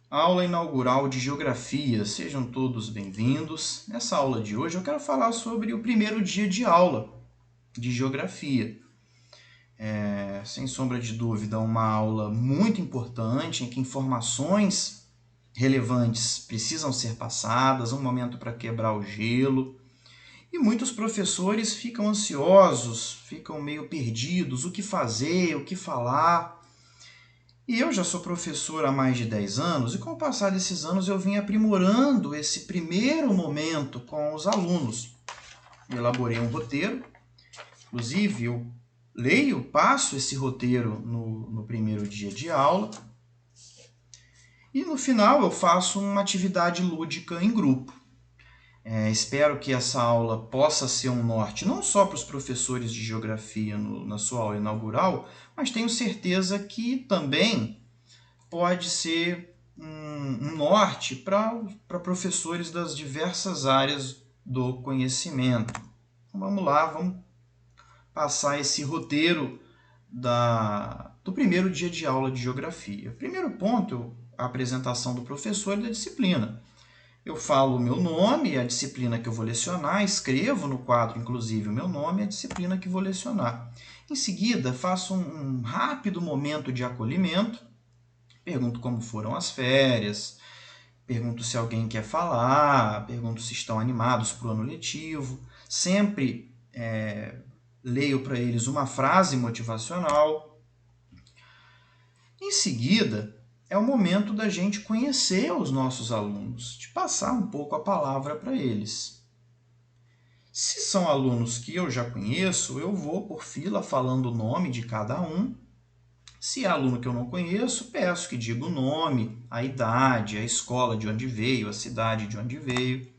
Aula inaugural de Geografia. Sejam todos bem-vindos. Nessa aula de hoje eu quero falar sobre o primeiro dia de aula de Geografia. Sem sombra de dúvida, uma aula muito importante em que informações relevantes precisam ser passadas, um momento para quebrar o gelo. E muitos professores ficam ansiosos, ficam meio perdidos, o que fazer, o que falar. E eu já sou professor há mais de 10 anos e com o passar desses anos eu vim aprimorando esse primeiro momento com os alunos. Eu elaborei um roteiro, inclusive eu passo esse roteiro no primeiro dia de aula e no final eu faço uma atividade lúdica em grupo. Espero que essa aula possa ser um norte não só para os professores de geografia na sua aula inaugural, mas tenho certeza que também pode ser um norte para professores das diversas áreas do conhecimento. Então, vamos lá, vamos passar esse roteiro do primeiro dia de aula de geografia. Primeiro ponto, a apresentação do professor e da disciplina. Eu falo o meu nome e a disciplina que eu vou lecionar, escrevo no quadro, inclusive, o meu nome e a disciplina que vou lecionar. Em seguida, faço um rápido momento de acolhimento, pergunto como foram as férias, pergunto se alguém quer falar, pergunto se estão animados para o ano letivo. Sempre leio para eles uma frase motivacional. Em seguida, é o momento da gente conhecer os nossos alunos, de passar um pouco a palavra para eles. Se são alunos que eu já conheço, eu vou por fila falando o nome de cada um. Se é aluno que eu não conheço, peço que diga o nome, a idade, a escola de onde veio, a cidade de onde veio.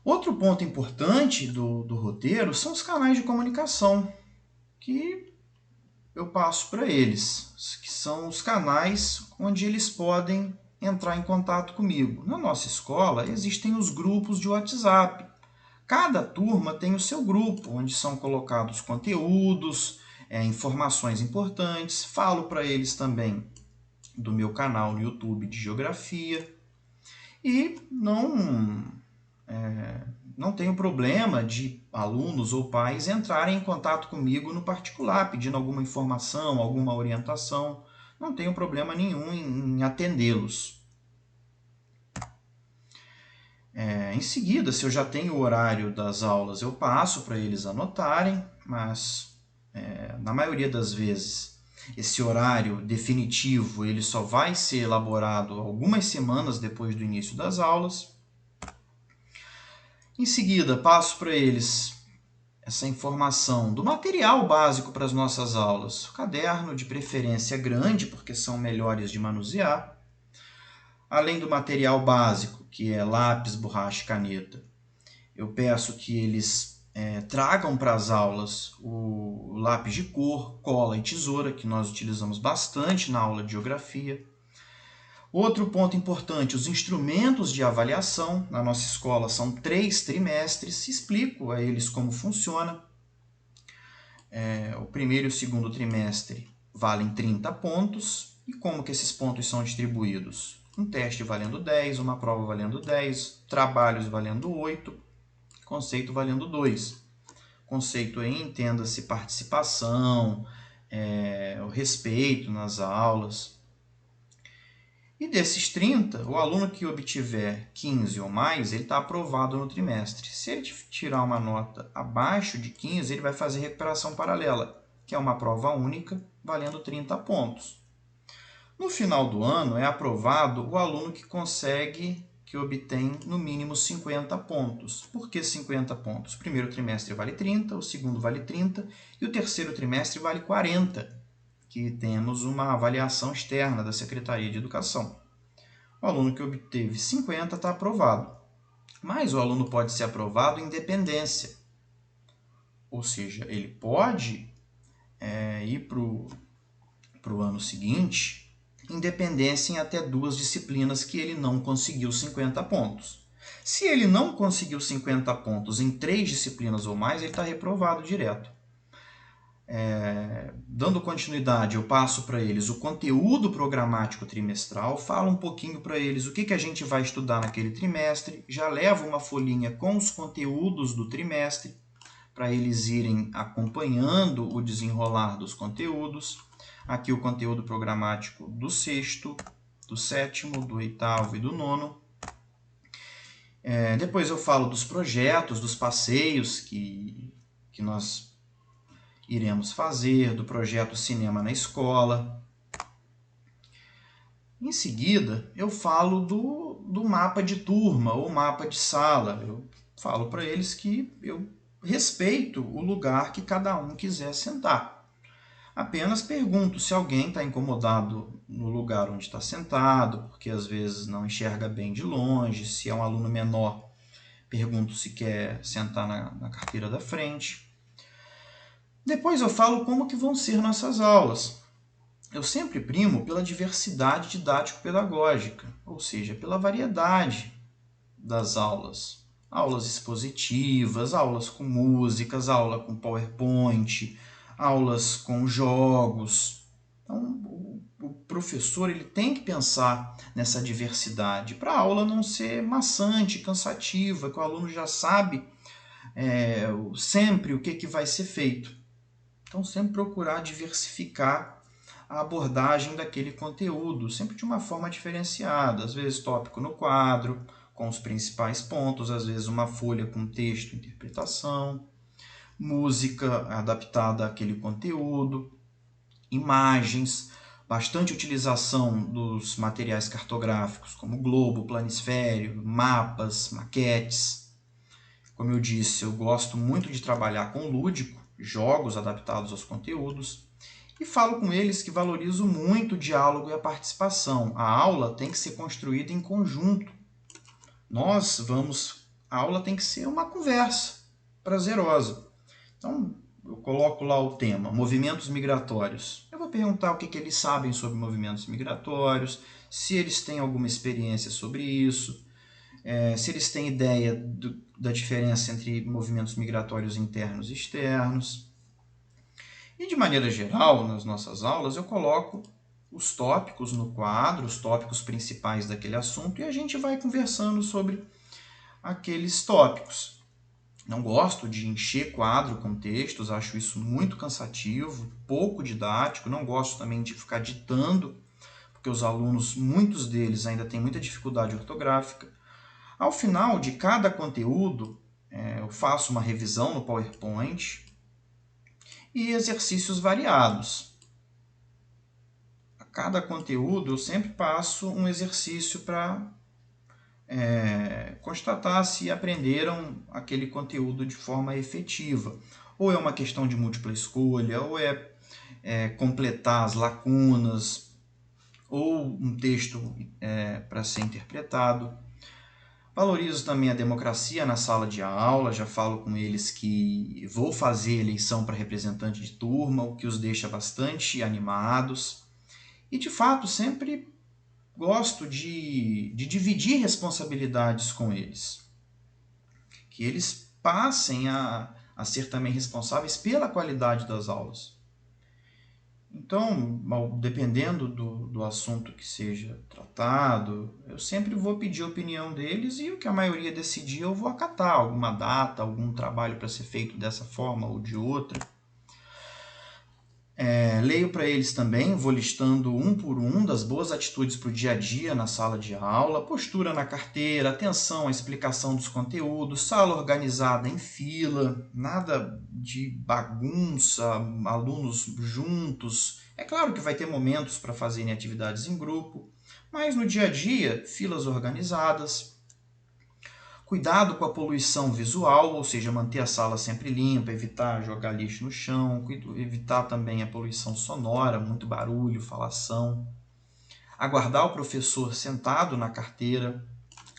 Outro ponto importante do roteiro são os canais de comunicação, que eu passo para eles, que são os canais onde eles podem entrar em contato comigo. Na nossa escola existem os grupos de WhatsApp. Cada turma tem o seu grupo, onde são colocados conteúdos, informações importantes. Falo para eles também do meu canal no YouTube de Geografia. E não tenho problema de alunos ou pais entrarem em contato comigo no particular, pedindo alguma informação, alguma orientação. Não tenho problema nenhum em atendê-los. Em seguida, se eu já tenho o horário das aulas, eu passo para eles anotarem, mas na maioria das vezes esse horário definitivo ele só vai ser elaborado algumas semanas depois do início das aulas. Em seguida, passo para eles essa informação do material básico para as nossas aulas. O caderno, de preferência grande, porque são melhores de manusear. Além do material básico, que é lápis, borracha e caneta, eu peço que eles tragam para as aulas o lápis de cor, cola e tesoura, que nós utilizamos bastante na aula de geografia. Outro ponto importante, os instrumentos de avaliação. Na nossa escola são 3 trimestres, explico a eles como funciona. O primeiro e o segundo trimestre valem 30 pontos. E como que esses pontos são distribuídos? Um teste valendo 10, uma prova valendo 10, trabalhos valendo 8, conceito valendo 2. Conceito aí, entenda-se participação, o respeito nas aulas. E desses 30, o aluno que obtiver 15 ou mais, ele está aprovado no trimestre. Se ele tirar uma nota abaixo de 15, ele vai fazer recuperação paralela, que é uma prova única, valendo 30 pontos. No final do ano, é aprovado o aluno que obtém no mínimo 50 pontos. Por que 50 pontos? O primeiro trimestre vale 30, o segundo vale 30 e o terceiro trimestre vale 40, que temos uma avaliação externa da Secretaria de Educação. O aluno que obteve 50 está aprovado, mas o aluno pode ser aprovado em dependência, ou seja, ele pode ir para o ano seguinte em dependência em até 2 disciplinas que ele não conseguiu 50 pontos. Se ele não conseguiu 50 pontos em 3 disciplinas ou mais, ele está reprovado direto. Dando continuidade, eu passo para eles o conteúdo programático trimestral, falo um pouquinho para eles o que a gente vai estudar naquele trimestre, já levo uma folhinha com os conteúdos do trimestre, para eles irem acompanhando o desenrolar dos conteúdos. Aqui o conteúdo programático do sexto, do sétimo, do oitavo e do nono. Depois eu falo dos projetos, dos passeios que nós iremos fazer, do projeto Cinema na Escola. Em seguida, eu falo do mapa de turma ou mapa de sala. Eu falo para eles que eu respeito o lugar que cada um quiser sentar. Apenas pergunto se alguém está incomodado no lugar onde está sentado, porque às vezes não enxerga bem de longe. Se é um aluno menor, pergunto se quer sentar na carteira da frente. Depois eu falo como que vão ser nossas aulas. Eu sempre primo pela diversidade didático-pedagógica, ou seja, pela variedade das aulas. Aulas expositivas, aulas com músicas, aula com PowerPoint, aulas com jogos. Então, o professor ele tem que pensar nessa diversidade para a aula não ser maçante, cansativa, que o aluno já sabe sempre o que vai ser feito. Então, sempre procurar diversificar a abordagem daquele conteúdo, sempre de uma forma diferenciada, às vezes tópico no quadro, com os principais pontos, às vezes uma folha com texto e interpretação, música adaptada àquele conteúdo, imagens, bastante utilização dos materiais cartográficos, como globo, planisfério, mapas, maquetes. Como eu disse, eu gosto muito de trabalhar com lúdico, jogos adaptados aos conteúdos, e falo com eles que valorizo muito o diálogo e a participação. A aula tem que ser construída em conjunto. A aula tem que ser uma conversa prazerosa. Então, eu coloco lá o tema, movimentos migratórios. Eu vou perguntar o que eles sabem sobre movimentos migratórios, se eles têm alguma experiência sobre isso, se eles têm ideia da diferença entre movimentos migratórios internos e externos. E de maneira geral, nas nossas aulas, eu coloco os tópicos no quadro, os tópicos principais daquele assunto, e a gente vai conversando sobre aqueles tópicos. Não gosto de encher quadro com textos, acho isso muito cansativo, pouco didático, não gosto também de ficar ditando, porque os alunos, muitos deles ainda têm muita dificuldade ortográfica. Ao final de cada conteúdo, eu faço uma revisão no PowerPoint, e exercícios variados. A cada conteúdo eu sempre passo um exercício para constatar se aprenderam aquele conteúdo de forma efetiva. Ou é uma questão de múltipla escolha, ou é completar as lacunas, ou um texto para ser interpretado. Valorizo também a democracia na sala de aula, já falo com eles que vou fazer eleição para representante de turma, o que os deixa bastante animados. E, de fato, sempre gosto de dividir responsabilidades com eles. Que eles passem a ser também responsáveis pela qualidade das aulas. Então, dependendo do assunto que seja tratado, eu sempre vou pedir a opinião deles e o que a maioria decidir eu vou acatar, alguma data, algum trabalho para ser feito dessa forma ou de outra. Leio para eles também, vou listando um por um das boas atitudes para o dia a dia na sala de aula, postura na carteira, atenção à explicação dos conteúdos, sala organizada em fila, nada de bagunça, alunos juntos. É claro que vai ter momentos para fazerem atividades em grupo, mas no dia a dia, filas organizadas. Cuidado com a poluição visual, ou seja, manter a sala sempre limpa, evitar jogar lixo no chão, evitar também a poluição sonora, muito barulho, falação. Aguardar o professor sentado na carteira,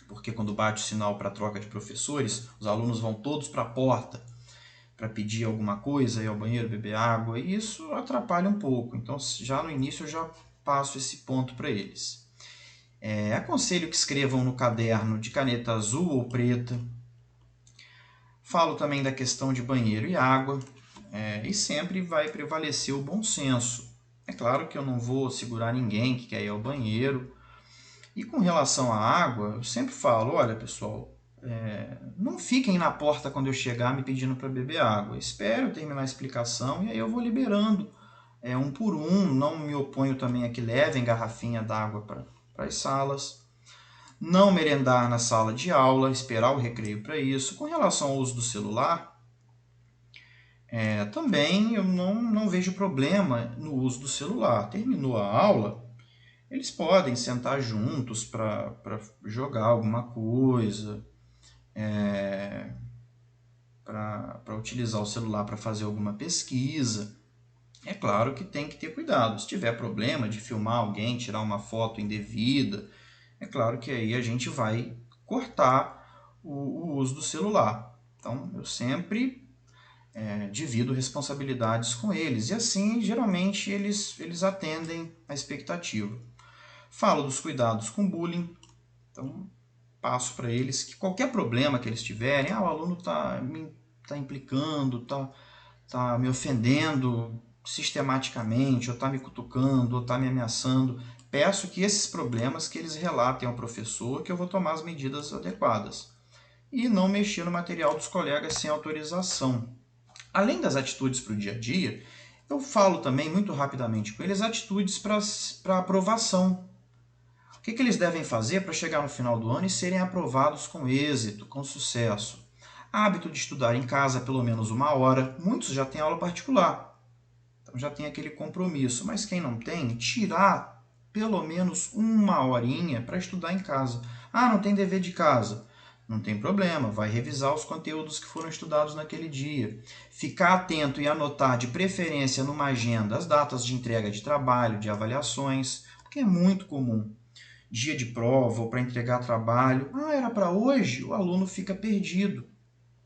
porque quando bate o sinal para troca de professores, os alunos vão todos para a porta para pedir alguma coisa, ir ao banheiro, beber água, e isso atrapalha um pouco. Então, já no início, eu já passo esse ponto para eles. Aconselho que escrevam no caderno de caneta azul ou preta. Falo também da questão de banheiro e água. e sempre vai prevalecer o bom senso. É claro que eu não vou segurar ninguém que quer ir ao banheiro. E com relação à água, eu sempre falo, olha pessoal, não fiquem na porta quando eu chegar me pedindo para beber água. Espero terminar a explicação e aí eu vou liberando um por um. Não me oponho também a que levem garrafinha d'água para as salas. Não merendar na sala de aula, esperar o recreio para isso. Com relação ao uso do celular, também eu não vejo problema no uso do celular. Terminou a aula, eles podem sentar juntos para jogar alguma coisa, para utilizar o celular para fazer alguma pesquisa. É claro que tem que ter cuidado. Se tiver problema de filmar alguém, tirar uma foto indevida, é claro que aí a gente vai cortar o uso do celular. Então, eu sempre divido responsabilidades com eles. E assim, geralmente, eles atendem a expectativa. Falo dos cuidados com bullying. Então, passo para eles que qualquer problema que eles tiverem, o aluno está implicando, está me ofendendo sistematicamente, ou está me cutucando, ou está me ameaçando, peço que esses problemas que eles relatem ao professor, que eu vou tomar as medidas adequadas. E não mexer no material dos colegas sem autorização. Além das atitudes para o dia a dia, eu falo também muito rapidamente com eles atitudes para aprovação. O que eles devem fazer para chegar no final do ano e serem aprovados com êxito, com sucesso? Hábito de estudar em casa pelo menos 1 hora. Muitos já têm aula particular, então já tem aquele compromisso. Mas quem não tem, tirar pelo menos 1 horinha para estudar em casa. Não tem dever de casa. Não tem problema, vai revisar os conteúdos que foram estudados naquele dia. Ficar atento e anotar de preferência numa agenda as datas de entrega de trabalho, de avaliações, porque é muito comum. Dia de prova ou para entregar trabalho, era para hoje, o aluno fica perdido.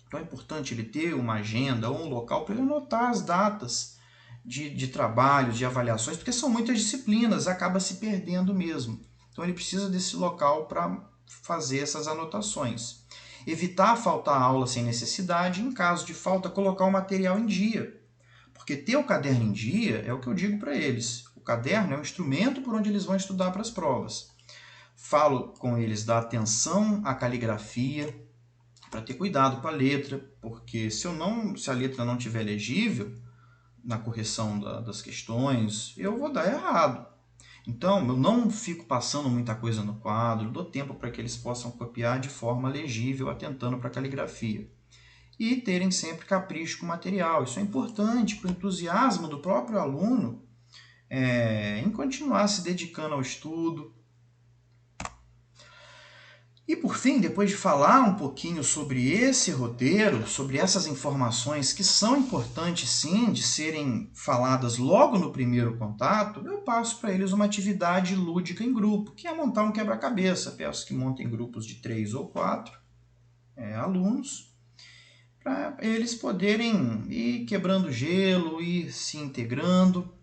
Então é importante ele ter uma agenda ou um local para ele anotar as datas de trabalhos, de avaliações, porque são muitas disciplinas, acaba se perdendo mesmo. Então ele precisa desse local para fazer essas anotações. Evitar faltar aula sem necessidade, em caso de falta, colocar o material em dia. Porque ter o caderno em dia é o que eu digo para eles. O caderno é o instrumento por onde eles vão estudar para as provas. Falo com eles da atenção à caligrafia, para ter cuidado com a letra, porque se a letra não estiver legível na correção das questões, eu vou dar errado. Então, eu não fico passando muita coisa no quadro, dou tempo para que eles possam copiar de forma legível, atentando para a caligrafia. E terem sempre capricho com o material. Isso é importante para o entusiasmo do próprio aluno em continuar se dedicando ao estudo. E por fim, depois de falar um pouquinho sobre esse roteiro, sobre essas informações que são importantes sim de serem faladas logo no primeiro contato, eu passo para eles uma atividade lúdica em grupo, que é montar um quebra-cabeça. Peço que montem grupos de 3 ou 4 alunos, para eles poderem ir quebrando gelo, ir se integrando,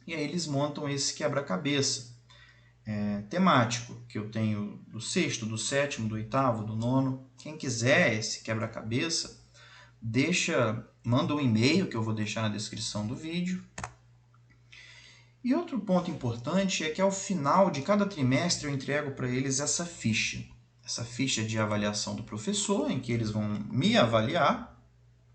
e aí eles montam esse quebra-cabeça. Temático, que eu tenho do 6º, do 7º, do 8º, do 9º. Quem quiser esse quebra-cabeça, manda um e-mail que eu vou deixar na descrição do vídeo. E outro ponto importante é que ao final de cada trimestre eu entrego para eles essa ficha de avaliação do professor, em que eles vão me avaliar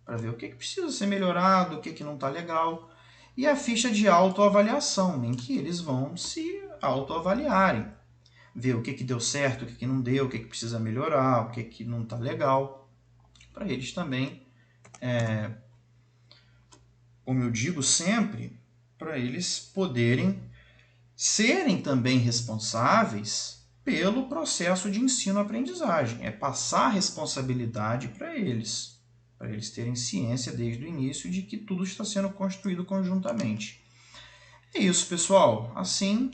para ver o que precisa ser melhorado, o que não está legal, e a ficha de autoavaliação, em que eles vão se autoavaliarem, ver o que deu certo, o que não deu, o que precisa melhorar, o que não está legal, para eles também, como eu digo sempre, para eles poderem serem também responsáveis pelo processo de ensino-aprendizagem, passar a responsabilidade para eles terem ciência desde o início de que tudo está sendo construído conjuntamente. É isso, pessoal. Assim,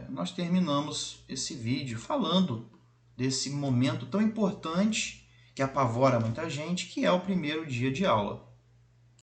nós terminamos esse vídeo falando desse momento tão importante que apavora muita gente, que é o primeiro dia de aula.